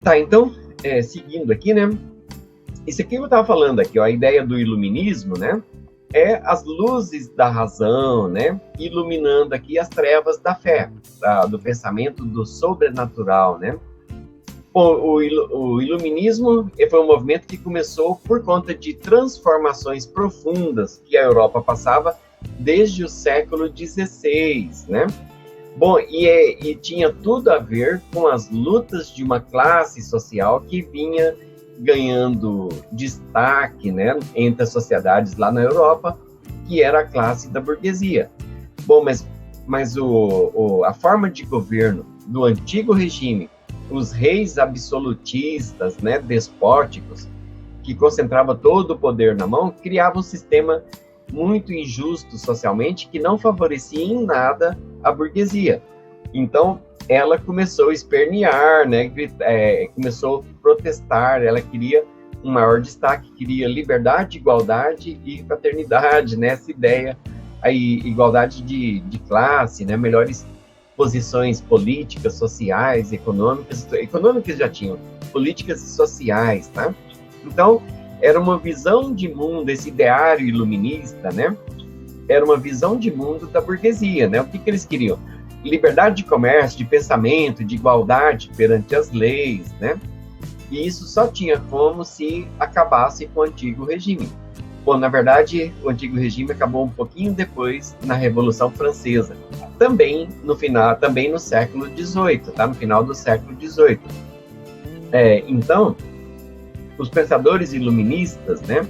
Tá, então, seguindo aqui, né? Isso aqui eu estava falando aqui, ó, a ideia do iluminismo, né? É as luzes da razão, né? Iluminando aqui as trevas da fé, do pensamento do sobrenatural, né? Bom, o iluminismo foi um movimento que começou por conta de transformações profundas que a Europa passava desde o século XVI, né? Bom, e tinha tudo a ver com as lutas de uma classe social que vinha ganhando destaque, né, entre as sociedades lá na Europa, que era a classe da burguesia. Bom, mas a forma de governo do antigo regime, os reis absolutistas, né, despóticos, que concentrava todo o poder na mão, criava um sistema muito injusto socialmente, que não favorecia em nada a burguesia. Então, ela começou a espernear, né? Começou a protestar, ela queria um maior destaque, queria liberdade, igualdade e fraternidade, né? Essa ideia, aí, igualdade de classe, né? Melhores posições políticas, sociais, econômicas já tinham, políticas e sociais, tá? Então, era uma visão de mundo, esse ideário iluminista, né? Era uma visão de mundo da burguesia, né? O que eles queriam? Liberdade de comércio, de pensamento, de igualdade perante as leis, né? E isso só tinha como se acabasse com o antigo regime. Bom, na verdade, o antigo regime acabou um pouquinho depois, na Revolução Francesa, também no século XVIII, tá? No final do século XVIII. Então, os pensadores iluministas, né?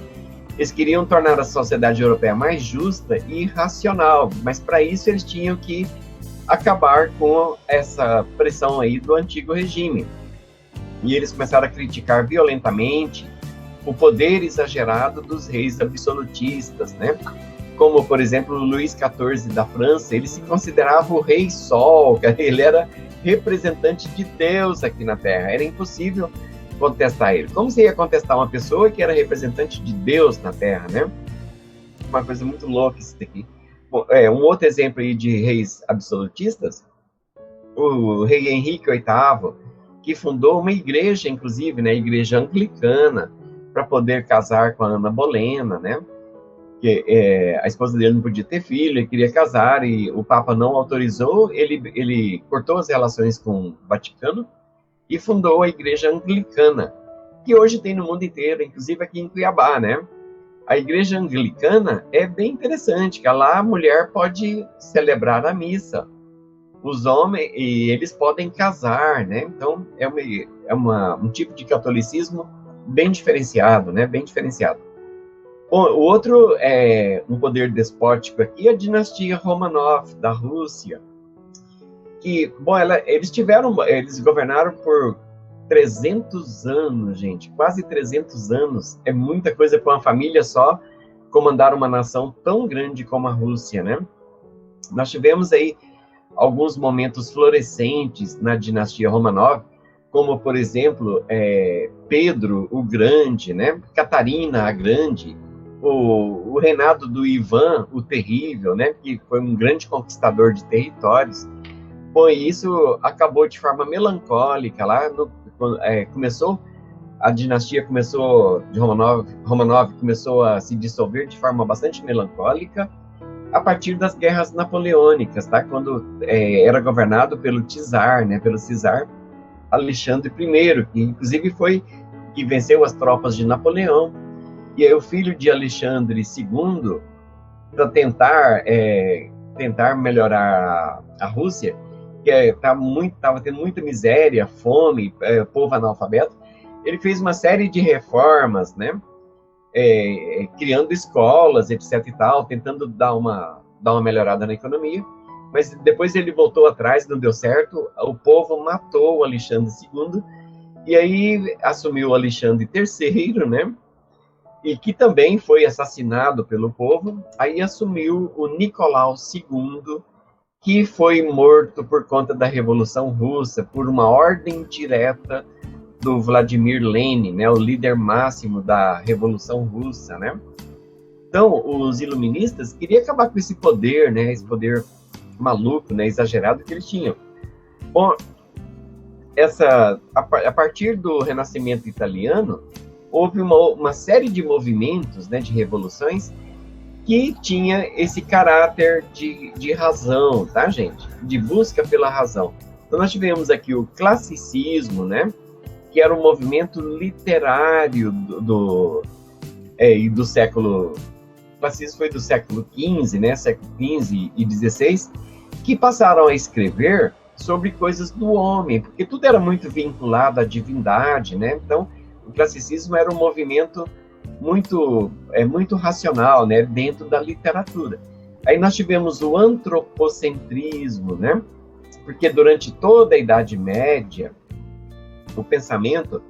Eles queriam tornar a sociedade europeia mais justa e racional, mas para isso eles tinham que acabar com essa pressão aí do antigo regime. E eles começaram a criticar violentamente o poder exagerado dos reis absolutistas, né? Como, por exemplo, Luís XIV da França, ele se considerava o rei Sol, ele era representante de Deus aqui na Terra, era impossível contestar ele. Como você ia contestar uma pessoa que era representante de Deus na Terra, né? Uma coisa muito louca isso daqui. Bom, um outro exemplo aí de reis absolutistas, o rei Henrique VIII, que fundou uma igreja, inclusive, né, a igreja anglicana, para poder casar com a Ana Bolena, né? Que a esposa dele não podia ter filho, ele queria casar e o Papa não autorizou, ele cortou as relações com o Vaticano e fundou a igreja anglicana, que hoje tem no mundo inteiro, inclusive aqui em Cuiabá, né? A igreja anglicana é bem interessante, que lá a mulher pode celebrar a missa, os homens, e eles podem casar, né? Então, um tipo de catolicismo bem diferenciado, né? Bem diferenciado. Bom, o outro, um poder despótico aqui é a dinastia Romanov, da Rússia, que, bom, eles governaram por 300 anos, gente, quase 300 anos, é muita coisa para uma família só comandar uma nação tão grande como a Rússia, né? Nós tivemos aí alguns momentos florescentes na dinastia Romanov, como, por exemplo, Pedro o Grande, né? Catarina a Grande, o reinado do Ivan o Terrível, né? Que foi um grande conquistador de territórios. Bom, isso acabou de forma melancólica lá, a dinastia de Romanov começou a se dissolver de forma bastante melancólica a partir das guerras napoleônicas, tá? Quando era governado pelo czar, né? Pelo czar Alexandre I, que inclusive foi que venceu as tropas de Napoleão. E aí o filho de Alexandre II, para tentar melhorar a Rússia, que estava tendo muita miséria, fome, povo analfabeto, ele fez uma série de reformas, né? Criando escolas, etc e tal, tentando dar uma melhorada na economia, mas depois ele voltou atrás, não deu certo, o povo matou o Alexandre II, e aí assumiu o Alexandre III, né? E que também foi assassinado pelo povo, aí assumiu o Nicolau II, que foi morto por conta da Revolução Russa, por uma ordem direta do Vladimir Lenin, né, o líder máximo da Revolução Russa, né? Então, os iluministas queriam acabar com esse poder, né, esse poder maluco, né, exagerado que eles tinham. Bom, a partir do Renascimento italiano, houve uma série de movimentos, né, de revoluções, que tinha esse caráter de razão, tá, gente? De busca pela razão. Então, nós tivemos aqui o classicismo, né, que era um movimento literário do século... O classicismo foi do século XV, né, século XV e XVI, que passaram a escrever sobre coisas do homem, porque tudo era muito vinculado à divindade, né? Então, o classicismo era um movimento muito racional, né, dentro da literatura. Aí nós tivemos o antropocentrismo, né? Porque durante toda a Idade Média, o pensamento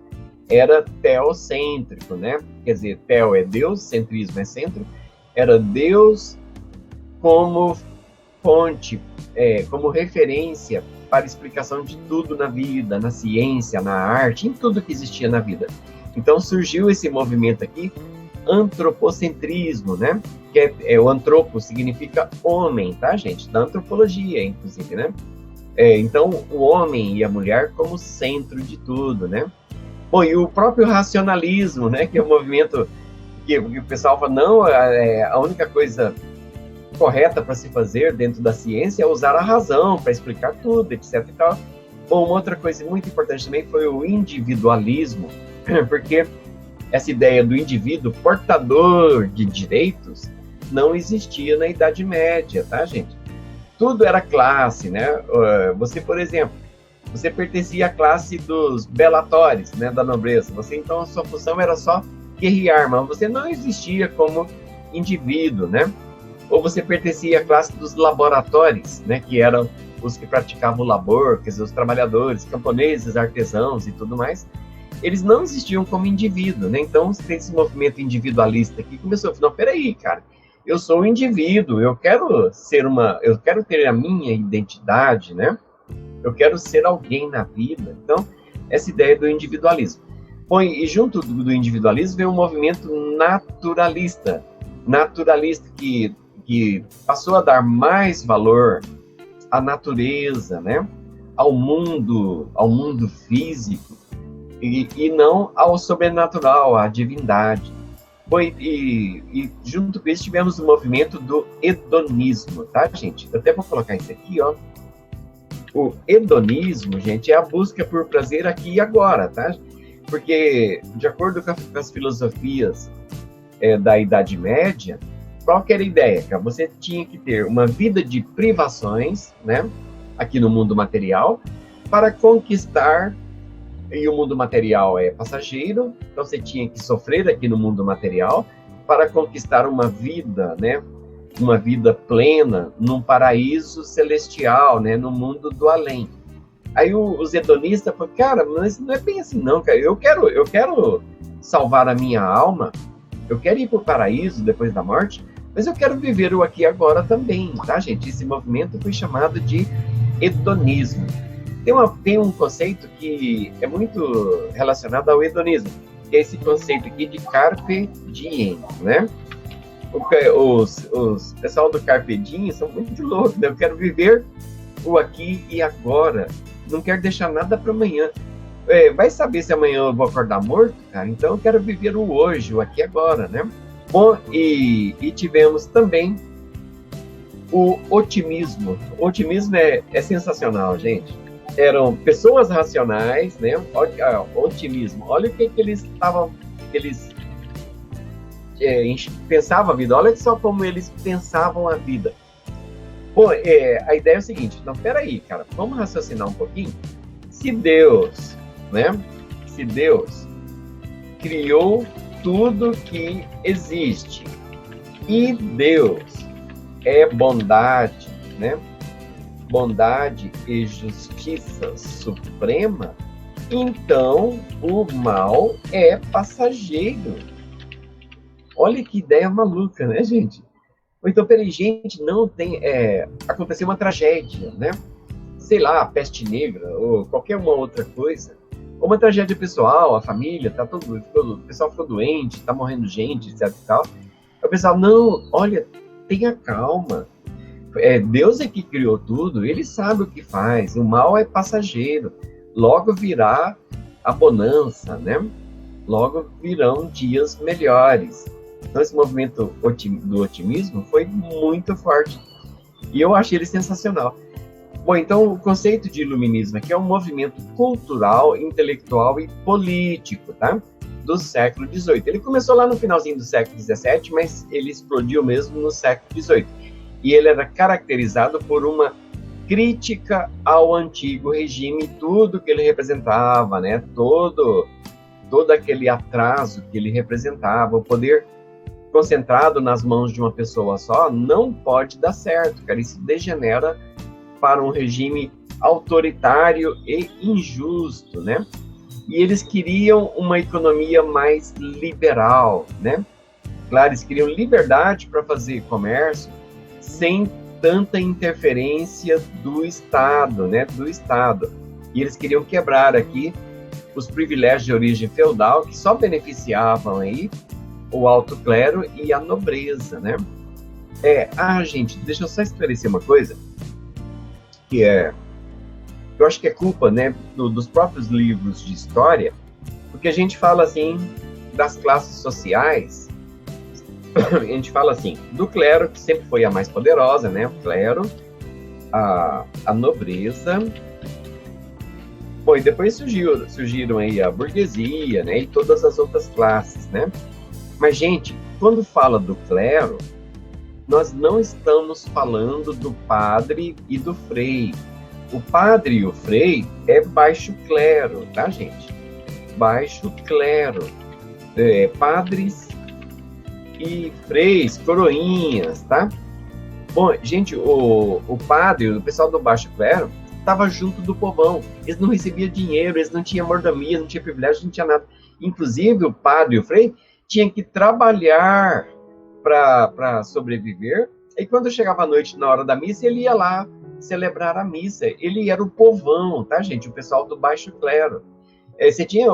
era teocêntrico, né? Quer dizer, teo é Deus, centrismo é centro, era Deus como fonte, como referência para explicação de tudo na vida, na ciência, na arte, em tudo que existia na vida. Então surgiu esse movimento aqui, antropocentrismo, né? Que o antropo significa homem, tá, gente? Da antropologia, inclusive, né? Então, o homem e a mulher como centro de tudo, né? Bom, e o próprio racionalismo, né? Que é um movimento que o pessoal fala, não, a única coisa correta para se fazer dentro da ciência é usar a razão para explicar tudo, etc. E tal. Bom, uma outra coisa muito importante também foi o individualismo, porque essa ideia do indivíduo portador de direitos não existia na Idade Média, tá, gente? Tudo era classe, né? Você, por exemplo, você pertencia à classe dos belatores, né, da nobreza. Você, então, a sua função era só guerrear, mas você não existia como indivíduo, né? Ou você pertencia à classe dos laboratórios, né, que eram os que praticavam o labor, quer dizer, os trabalhadores, camponeses, artesãos e tudo mais. Eles não existiam como indivíduo, né? Então, tem esse movimento individualista que começou a falar, não, peraí, cara, eu sou um indivíduo, eu quero ter a minha identidade, né? Eu quero ser alguém na vida. Então, essa ideia do individualismo. Bom, e junto do individualismo veio um movimento naturalista que passou a dar mais valor à natureza, né? Ao mundo físico, e não ao sobrenatural, à divindade. Bom, e junto com isso tivemos o movimento do hedonismo, tá, gente? Eu até vou colocar isso aqui, ó. O hedonismo, gente, é a busca por prazer aqui e agora, tá? Porque, de acordo com as filosofias da Idade Média, qual que era a ideia? Que você tinha que ter uma vida de privações, né, aqui no mundo material, para conquistar, e o mundo material é passageiro, então você tinha que sofrer aqui no mundo material para conquistar uma vida, né, uma vida plena num paraíso celestial, né, no mundo do além. Aí os hedonistas falaram, cara, mas não é bem assim não, cara, eu quero salvar a minha alma, eu quero ir para o paraíso depois da morte, mas eu quero viver o aqui e agora também, tá, gente? Esse movimento foi chamado de hedonismo. Tem um conceito que é muito relacionado ao hedonismo, que é esse conceito aqui de carpe diem, né? Os pessoal do carpe diem são muito loucos, né? Eu quero viver o aqui e agora, não quero deixar nada para amanhã. Vai saber se amanhã eu vou acordar morto, cara? Então eu quero viver o hoje, o aqui e agora, né? Bom, e tivemos também o otimismo. O otimismo é sensacional, gente. Eram pessoas racionais, né? Otimismo. Olha o que eles estavam... pensavam a vida. Olha só como eles pensavam a vida. Bom, a ideia é o seguinte. Então, peraí, cara. Vamos raciocinar um pouquinho. Se Deus, né? Se Deus criou tudo que existe e Deus é bondade, né? Bondade e justiça suprema, então o mal é passageiro. Olha que ideia maluca, né, gente? Ou então, peraí, gente, não tem... aconteceu uma tragédia, né? Sei lá, a peste negra ou qualquer uma outra coisa. Ou uma tragédia pessoal, a família, o pessoal ficou doente, tá morrendo gente, etc e tal. O pessoal, não, olha, tenha calma. Deus é que criou tudo, ele sabe o que faz, o mal é passageiro. logo virá a bonança, né? Logo virão dias melhores. Então, esse movimento do otimismo foi muito forte. E eu achei ele sensacional. Bom, então, o conceito de iluminismo aqui é um movimento cultural, intelectual e político, tá? Do século XVIII. Ele começou lá no finalzinho do século XVII, mas ele explodiu mesmo no século XVIII. E ele era caracterizado por uma crítica ao antigo regime, tudo que ele representava, né? Todo aquele atraso que ele representava, o poder concentrado nas mãos de uma pessoa só não pode dar certo, cara. Isso degenera para um regime autoritário e injusto, né? E eles queriam uma economia mais liberal, né? Claro, eles queriam liberdade para fazer comércio sem tanta interferência do Estado, né? Do Estado. E eles queriam quebrar aqui os privilégios de origem feudal que só beneficiavam aí o alto clero e a nobreza, né? Gente, deixa eu só esclarecer uma coisa, que eu acho que é culpa, né, dos próprios livros de história, porque a gente fala assim das classes sociais, a gente fala assim do clero, que sempre foi a mais poderosa, né? O clero, a nobreza. Bom, e depois surgiram aí a burguesia, né, e todas as outras classes, né? Mas, gente, quando fala do clero, nós não estamos falando do padre e do frei. O padre e o frei é baixo clero, tá, gente? Baixo clero. Padres e freis, coroinhas, tá? Bom, gente, o padre, o pessoal do baixo clero, estava junto do povão. Eles não recebiam dinheiro, eles não tinham mordomia, não tinham privilégio, não tinha nada. Inclusive, o padre e o frei tinham que trabalhar para sobreviver. E quando chegava a noite, na hora da missa, ele ia lá celebrar a missa. Ele era o povão, tá, gente? O pessoal do baixo clero. Você tinha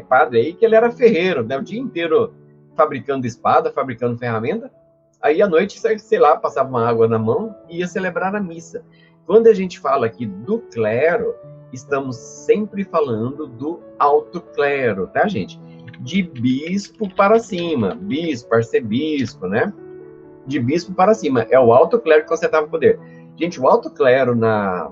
padre aí que ele era ferreiro, né? O dia inteiro fabricando espada, fabricando ferramenta. Aí, à noite, sei lá, passava uma água na mão e ia celebrar a missa. Quando a gente fala aqui do clero, estamos sempre falando do alto clero, tá, gente? De bispo para cima, bispo, arcebispo, né? De bispo para cima, é o alto clero que concentrava o poder. Gente, o alto clero na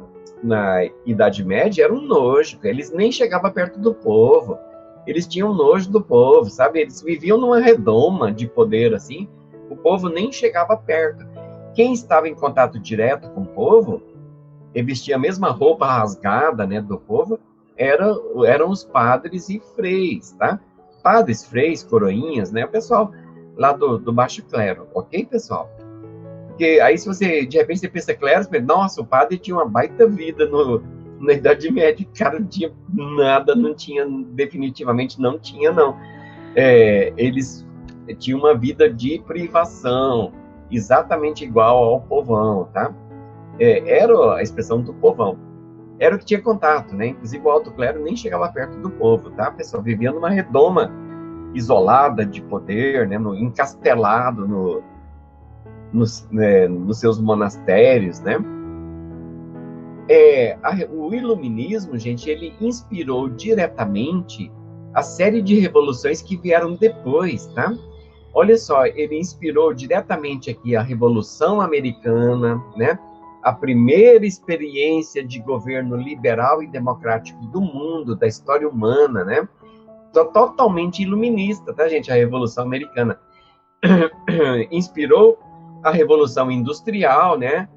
Idade Média era um nojo, eles nem chegavam perto do povo, eles tinham nojo do povo, sabe? Eles viviam numa redoma de poder, assim, o povo nem chegava perto. Quem estava em contato direto com o povo, e vestia a mesma roupa rasgada, né, do povo, eram os padres e freis, tá? Padres, freis, coroinhas, né? O pessoal lá do baixo clero, ok, pessoal? Porque aí, se você, de repente, você pensa clero, você pensa, nossa, o padre tinha uma baita vida na Idade Média, o cara não tinha nada, não tinha, definitivamente não tinha, não. Eles tinham uma vida de privação, exatamente igual ao povão, tá? Era a expressão do povão. Era o que tinha contato, né? Inclusive o alto clero nem chegava perto do povo, tá? A pessoa vivia numa redoma isolada de poder, né? Encastelado nos seus monastérios, né? O iluminismo, gente, ele inspirou diretamente a série de revoluções que vieram depois, tá? Olha só, ele inspirou diretamente aqui a Revolução Americana, né? A primeira experiência de governo liberal e democrático do mundo, da história humana, né? Totalmente iluminista, tá, gente? A Revolução Americana inspirou a Revolução Industrial, né?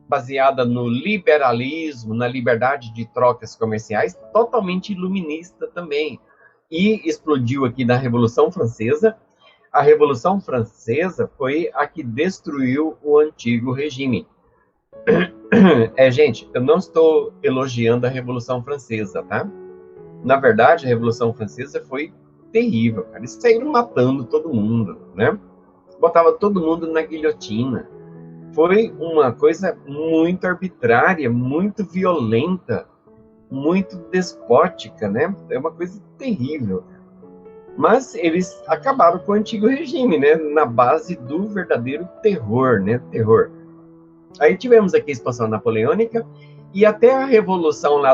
Baseada no liberalismo, na liberdade de trocas comerciais, totalmente iluminista também. E explodiu aqui na Revolução Francesa. A Revolução Francesa foi a que destruiu o antigo regime. Gente, eu não estou elogiando a Revolução Francesa, tá? Na verdade, a Revolução Francesa foi terrível, cara. Eles saíram matando todo mundo, né? Botava todo mundo na guilhotina. Foi uma coisa muito arbitrária, muito violenta, muito despótica, né? É uma coisa terrível. Mas eles acabaram com o antigo regime, né? Na base do verdadeiro terror, né? Terror. Aí tivemos aqui a expansão napoleônica e até a revolução lá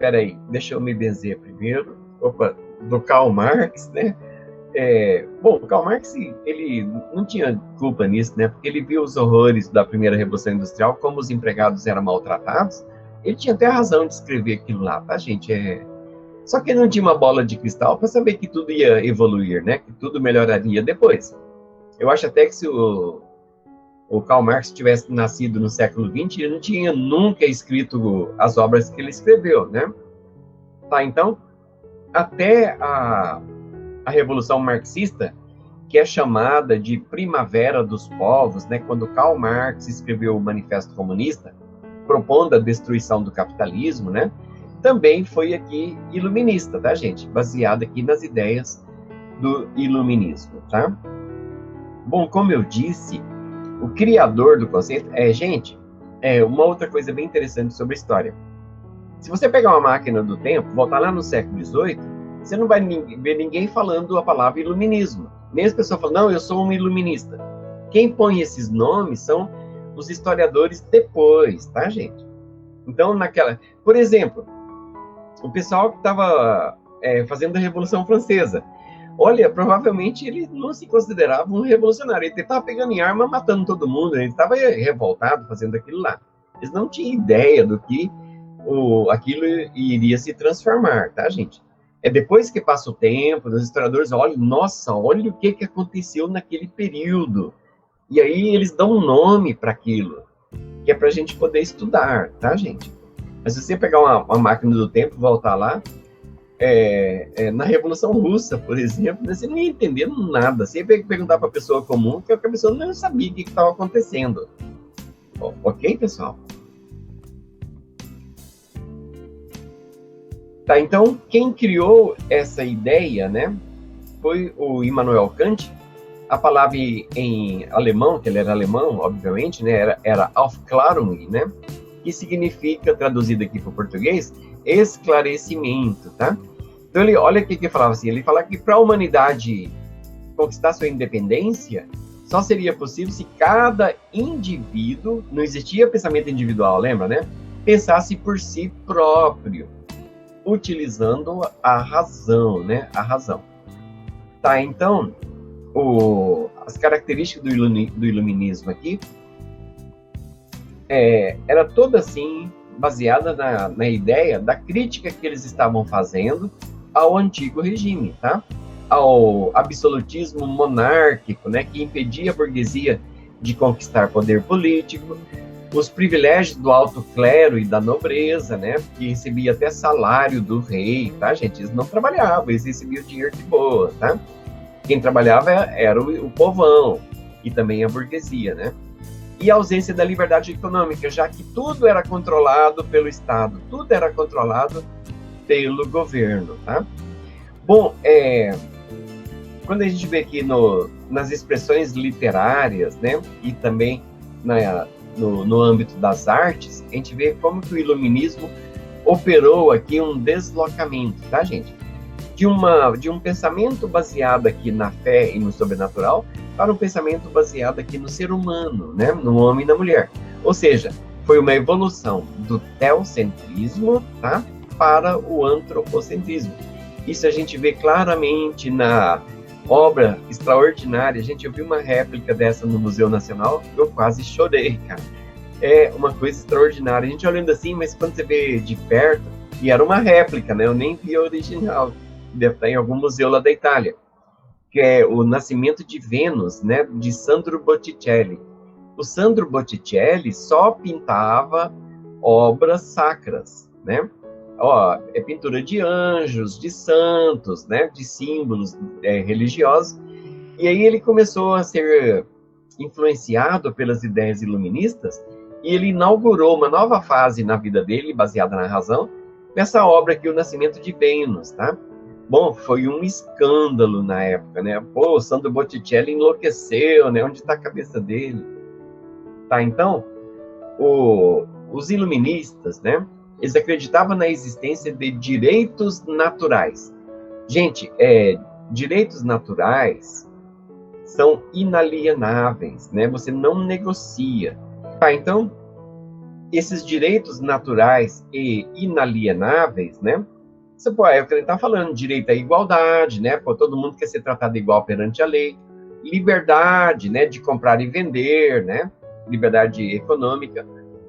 peraí, deixa eu me benzer primeiro. Opa, do Karl Marx, né? Bom, o Karl Marx, ele não tinha culpa nisso, né? Porque ele viu os horrores da primeira Revolução Industrial, como os empregados eram maltratados. Ele tinha até razão de escrever aquilo lá, tá, gente? Só que ele não tinha uma bola de cristal para saber que tudo ia evoluir, né? Que tudo melhoraria depois. Eu acho até que se o Karl Marx tivesse nascido no século XX, ele não tinha nunca escrito as obras que ele escreveu, né? Tá, então, até a Revolução Marxista, que é chamada de Primavera dos Povos, né? Quando Karl Marx escreveu o Manifesto Comunista, propondo a destruição do capitalismo, né? Também foi aqui iluminista, tá, gente? Baseado aqui nas ideias do iluminismo, tá? Bom, como eu disse, o criador do conceito gente, uma outra coisa bem interessante sobre a história. Se você pegar uma máquina do tempo, voltar lá no século XVIII, você não vai ver ninguém falando a palavra iluminismo. Nem as pessoas falam, não, eu sou um iluminista. Quem põe esses nomes são os historiadores depois, tá, gente? Então, por exemplo, o pessoal que estava fazendo a Revolução Francesa, olha, provavelmente ele não se considerava um revolucionário. Ele estava pegando em arma, matando todo mundo. Ele estava revoltado fazendo aquilo lá. Eles não tinham ideia do que aquilo iria se transformar, tá, gente? Depois que passa o tempo, os historiadores olham, nossa, olha o que aconteceu naquele período. E aí eles dão um nome para aquilo, que é para a gente poder estudar, tá, gente? Mas se você pegar uma máquina do tempo e voltar lá, na Revolução Russa, por exemplo, você não ia entender nada. Você ia perguntar para a pessoa comum, que a pessoa não sabia o que estava acontecendo. Ok, pessoal? Tá, então, quem criou essa ideia, né, foi o Immanuel Kant. A palavra em alemão, que ele era alemão, obviamente, né, era Aufklärung, né, que significa, traduzido aqui para o português, esclarecimento, tá? Então, olha o que ele falava assim, ele falava que para a humanidade conquistar sua independência, só seria possível se cada indivíduo, não existia pensamento individual, lembra, né? Pensasse por si próprio, utilizando a razão, né? A razão. Tá, então, as características do iluminismo aqui era toda assim, baseada na ideia da crítica que eles estavam fazendo ao antigo regime, tá? Ao absolutismo monárquico, né, que impedia a burguesia de conquistar poder político, os privilégios do alto clero e da nobreza, né, que recebia até salário do rei, tá, gente? Eles não trabalhavam, eles recebiam dinheiro de boa, tá? Quem trabalhava era o povão e também a burguesia, né? E a ausência da liberdade econômica, já que tudo era controlado pelo Estado, tudo era controlado pelo governo, tá? Bom, quando a gente vê aqui nas expressões literárias, né, e também no âmbito das artes, a gente vê como que o iluminismo operou aqui um deslocamento, tá, gente? De um pensamento baseado aqui na fé e no sobrenatural para um pensamento baseado aqui no ser humano, né, no homem e na mulher. Ou seja, foi uma evolução do teocentrismo, tá, para o antropocentrismo. Isso a gente vê claramente na obra extraordinária. A gente viu uma réplica dessa no Museu Nacional, eu quase chorei, cara. É uma coisa extraordinária. A gente olhando assim, mas quando você vê de perto, e era uma réplica, né? Eu nem vi a original, deve estar em algum museu lá da Itália, que é o Nascimento de Vênus, né? De Sandro Botticelli. O Sandro Botticelli só pintava obras sacras, né? É pintura de anjos, de santos, né, de símbolos religiosos. E aí ele começou a ser influenciado pelas ideias iluministas e ele inaugurou uma nova fase na vida dele, baseada na razão, nessa obra aqui, O Nascimento de Vênus, tá? Bom, foi um escândalo na época, né? Pô, o Sandro Botticelli enlouqueceu, né? Onde está a cabeça dele? Tá, então, os iluministas, né? Eles acreditavam na existência de direitos naturais. Gente, direitos naturais são inalienáveis, né? Você não negocia. Tá, então, esses direitos naturais e inalienáveis, né? Você pode, é o que ele está falando, direito à igualdade, né? Pô, todo mundo quer ser tratado igual perante a lei. Liberdade, né? De comprar e vender, né? Liberdade econômica.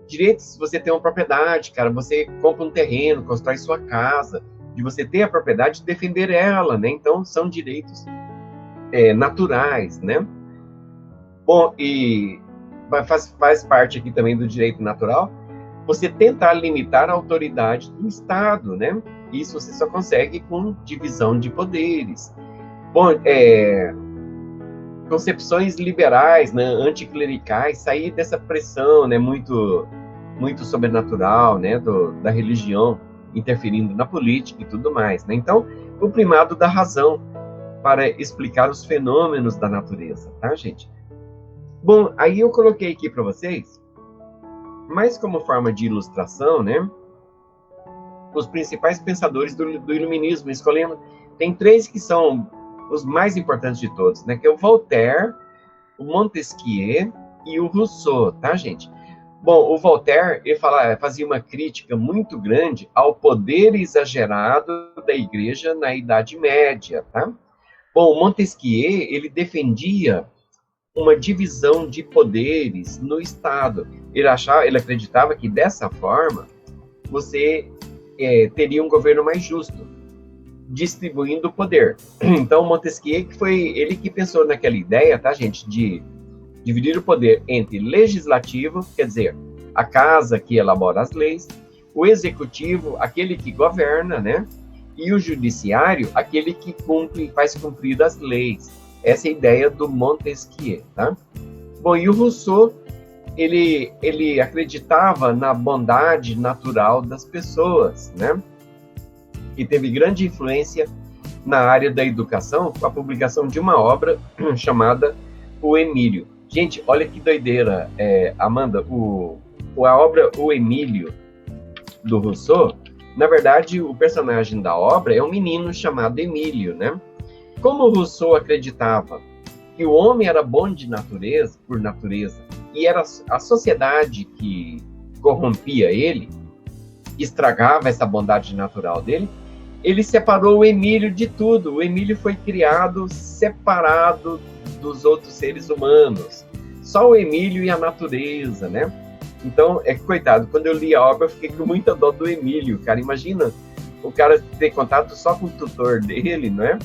Direitos, você tem uma propriedade, cara, você compra um terreno, constrói sua casa, de você ter a propriedade e defender ela, né? Então, são direitos naturais, né? Bom, e faz parte aqui também do direito natural, você tentar limitar a autoridade do Estado, né? Isso você só consegue com divisão de poderes. Bom, concepções liberais, né, anticlericais, sair dessa pressão, né, muito sobrenatural, né, da religião interferindo na política e tudo mais, né? Então, o primado da razão para explicar os fenômenos da natureza, tá, gente? Bom, aí eu coloquei aqui para vocês, mas como forma de ilustração, né, os principais pensadores do iluminismo, escolhendo, tem 3 que são os mais importantes de todos, né, que é o Voltaire, o Montesquieu e o Rousseau, tá, gente? Bom, o Voltaire, ele fazia uma crítica muito grande ao poder exagerado da Igreja na Idade Média, tá? Bom, o Montesquieu, ele defendia uma divisão de poderes no Estado. Ele acreditava que dessa forma você teria um governo mais justo, distribuindo o poder. Então, Montesquieu que foi ele que pensou naquela ideia, tá, gente, de dividir o poder entre legislativo, quer dizer, a casa que elabora as leis, o executivo, aquele que governa, né, e o judiciário, aquele que cumpre e faz cumprir as leis. Essa é a ideia do Montesquieu, tá? Bom, e o Rousseau, ele acreditava na bondade natural das pessoas, né? E teve grande influência na área da educação com a publicação de uma obra chamada O Emílio. Gente, olha que doideira, Amanda, a obra O Emílio, do Rousseau, na verdade, o personagem da obra é um menino chamado Emílio, né? Como Rousseau acreditava que o homem era bom de natureza, por natureza, e era a sociedade que corrompia ele, estragava essa bondade natural dele, ele separou o Emílio de tudo. O Emílio foi criado separado dos outros seres humanos. Só o Emílio e a natureza, né? Então, coitado, quando eu li a obra, eu fiquei com muita dó do Emílio, cara. Imagina o cara ter contato só com o tutor dele, não é?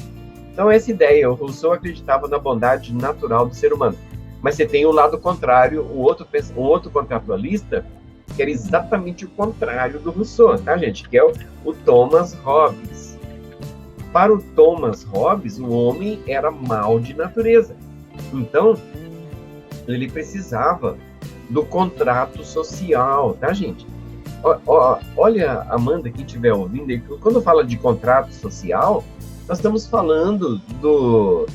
Então, essa ideia, o Rousseau acreditava na bondade natural do ser humano. Mas você tem o lado contrário, um outro contratualista, que era exatamente o contrário do Rousseau, tá, gente? Que é o Thomas Hobbes. Para o Thomas Hobbes, o homem era mau de natureza. Então, ele precisava do contrato social, tá, gente? Olha, Amanda, quem estiver ouvindo, quando fala de contrato social, nós estamos falando do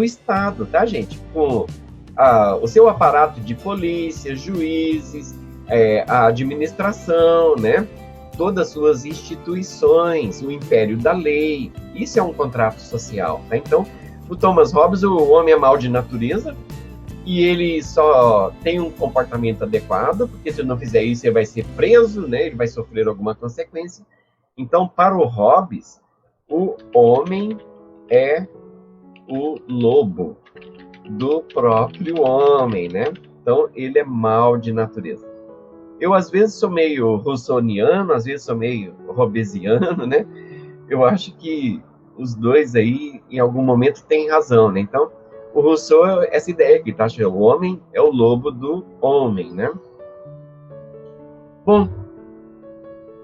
Estado, tá, gente? Com o seu aparato de polícia, juízes, a administração, né? Todas as suas instituições, o império da lei. Isso é um contrato social, tá? Então, o Thomas Hobbes, o homem é mau de natureza, e ele só tem um comportamento adequado, porque se não fizer isso, ele vai ser preso, né? Ele vai sofrer alguma consequência. Então, para o Hobbes, o homem é o lobo do próprio homem, né? Então, ele é mau de natureza. Eu, às vezes, sou meio rousseauiano, às vezes sou meio hobbesiano, né? Eu acho que os dois aí, em algum momento, têm razão, né? Então, o Rousseau, essa ideia aqui, tá? O homem é o lobo do homem, né? Bom,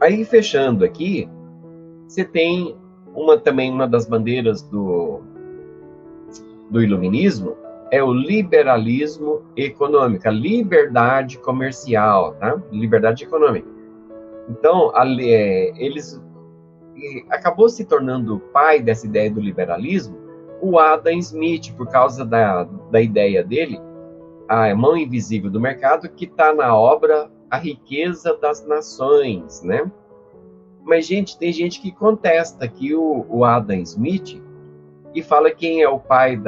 aí fechando aqui, você tem também uma das bandeiras do iluminismo, é o liberalismo econômico, a liberdade comercial, tá? Liberdade econômica. Então, acabou se tornando o pai dessa ideia do liberalismo o Adam Smith, por causa da ideia dele, a mão invisível do mercado, que está na obra A Riqueza das Nações, né? Mas, gente, tem gente que contesta aqui o Adam Smith e fala que quem é o pai,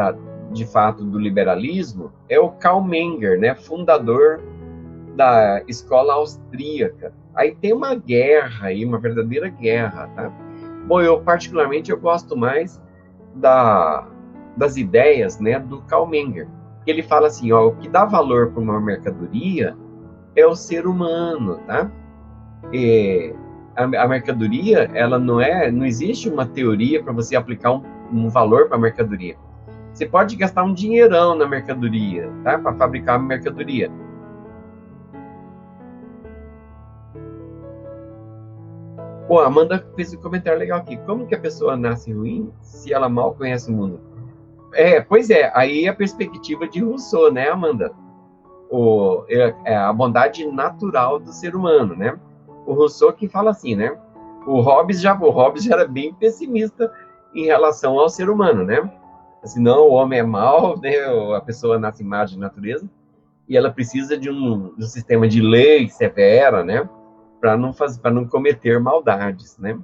de fato, do liberalismo é o Karl Menger, né? Fundador da escola austríaca. Aí tem uma guerra aí, uma verdadeira guerra, tá? Bom, particularmente eu gosto mais das ideias, né, do Karl Menger. Ele fala assim, ó, o que dá valor para uma mercadoria é o ser humano, tá? A mercadoria, ela não existe uma teoria para você aplicar um valor para a mercadoria. Você pode gastar um dinheirão na mercadoria, tá? Para fabricar a mercadoria. Pô, a Amanda fez um comentário legal aqui. Como que a pessoa nasce ruim se ela mal conhece o mundo? Pois é, aí a perspectiva de Rousseau, né, Amanda? A bondade natural do ser humano, né? O Rousseau que fala assim, né? O Hobbes já era bem pessimista em relação ao ser humano, né? Assim, não, o homem é mau, né? A pessoa nasce imagem de natureza e ela precisa de um sistema de lei severa, né? Para não cometer maldades, né?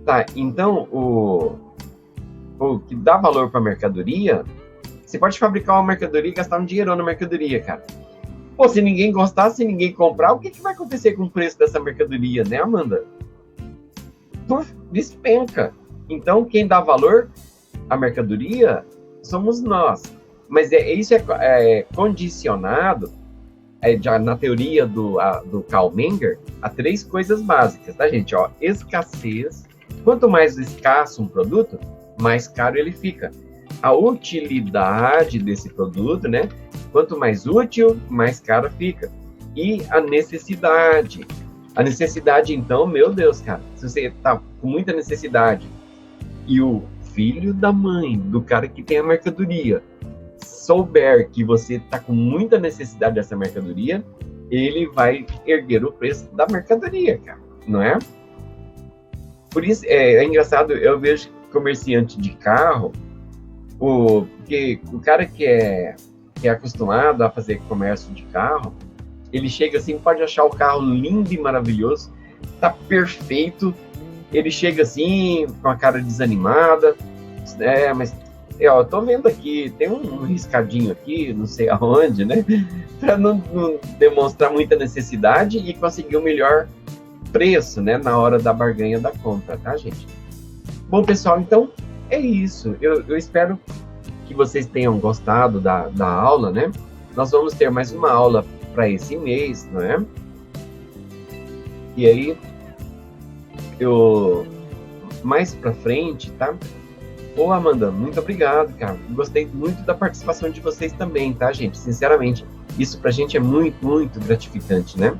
Tá, então o que dá valor para a mercadoria, você pode fabricar uma mercadoria e gastar um dinheirão na mercadoria, cara. Pô, se ninguém gostar, se ninguém comprar, o que vai acontecer com o preço dessa mercadoria, né, Amanda? Despenca. Então, quem dá valor à mercadoria somos nós. Mas isso é condicionado já na teoria do Karl Menger a 3 coisas básicas, tá, gente? Ó, escassez. Quanto mais escasso um produto, mais caro ele fica. A utilidade desse produto, né? Quanto mais útil, mais caro fica. E a necessidade. A necessidade, então, meu Deus, cara, se você tá com muita necessidade e o filho da mãe do cara que tem a mercadoria souber que você tá com muita necessidade dessa mercadoria, ele vai erguer o preço da mercadoria, cara, não é? Por isso, é engraçado, eu vejo comerciante de carro, porque o cara que é acostumado a fazer comércio de carro, ele chega assim, pode achar o carro lindo e maravilhoso, tá perfeito, ele chega assim, com a cara desanimada, mas eu tô vendo aqui, tem um riscadinho aqui, não sei aonde, né, para não demonstrar muita necessidade e conseguir o melhor preço, né, na hora da barganha da compra, tá, gente? Bom, pessoal, então é isso. Eu espero que vocês tenham gostado da aula, né? Nós vamos ter mais uma aula para esse mês, não é? E aí, mais para frente, tá? Ô, Amanda, muito obrigado, cara. Gostei muito da participação de vocês também, tá, gente? Sinceramente, isso pra gente é muito, muito gratificante, né?